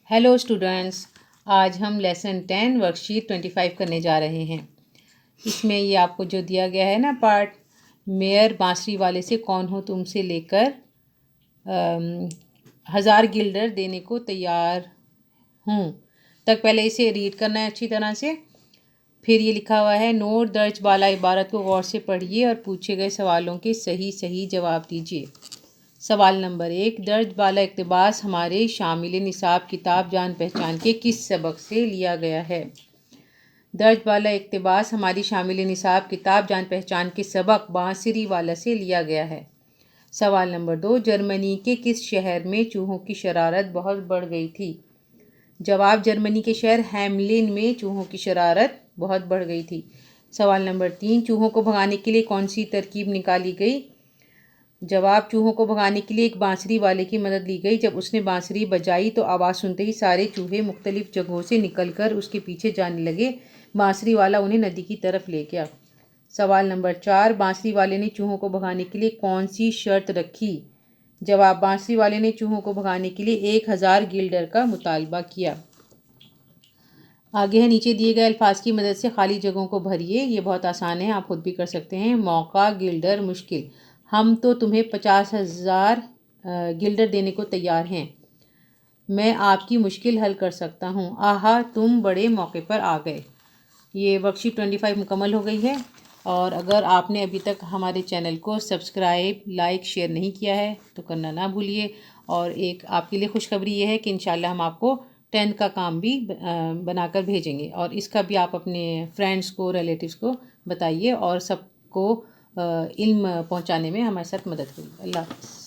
Hello students, आज हम lesson 10 worksheet 25 करने जा रहे हैं। इसमें ये आपको जो दिया गया है ना पार्ट, मेयर बांसुरी वाले से कौन हो तुमसे लेकर 1000 गिल्डर देने को तैयार हूँ तक पहले इसे रीड करना है अच्छी तरह से। फिर ये लिखा हुआ है, नोट दर्ज वाला इबारत को गौर से पढ़िए और पूछे गए सवालों के सही जवाब दीजिए। सवाल नंबर 1, दर्ज वाला इक़्तिबास हमारे शामिल निसाब किताब जान पहचान के किस सबक से लिया गया है? दर्ज वाला इक़्तिबास हमारी शामिल निसाब किताब जान पहचान के सबक बांसुरी वाला से लिया गया है। सवाल नंबर 2, जर्मनी के किस शहर में चूहों की शरारत बहुत बढ़ गई थी? जवाब, जर्मनी के शहर हैमलिन में चूहों की शरारत बहुत बढ़ गई थी। सवाल नंबर 3, चूहों को भगाने के लिए कौन सी तरकीब निकाली गई? जवाब, चूहों को भगाने के लिए एक बांसुरी वाले की मदद ली गई। जब उसने बांसुरी बजाई तो आवाज़ सुनते ही सारे चूहे मुख्तलिफ जगहों से निकलकर उसके पीछे जाने लगे। बांसुरी वाला उन्हें नदी की तरफ ले गया। सवाल नंबर 4, बांसुरी वाले ने चूहों को भगाने के लिए कौन सी शर्त रखी? जवाब, बांसुरी वाले ने चूहों को भगाने के लिए 1000 गिल्डर का मुतालबा किया। आगे है, नीचे दिए गए अल्फाज की मदद से खाली जगहों को भरिए। ये बहुत आसान है, आप खुद भी कर सकते हैं। मौका, गिल्डर, मुश्किल। हम तो तुम्हें 50,000 गिल्डर देने को तैयार हैं। मैं आपकी मुश्किल हल कर सकता हूँ। आहा, तुम बड़े मौके पर आ गए। ये वर्कशीट 25 मुकम्मल हो गई है। और अगर आपने अभी तक हमारे चैनल को सब्सक्राइब, लाइक, शेयर नहीं किया है तो करना ना भूलिए। और एक आपके लिए खुशखबरी ये है कि इंशाल्लाह हम आपको 10 का काम भी बनाकर भेजेंगे, और इसका भी आप अपने फ्रेंड्स को, रिलेटिव्स को बताइए और सबको इल्म पहुंचाने में हमारे साथ मदद करिए। अल्लाह हाफ़िज़।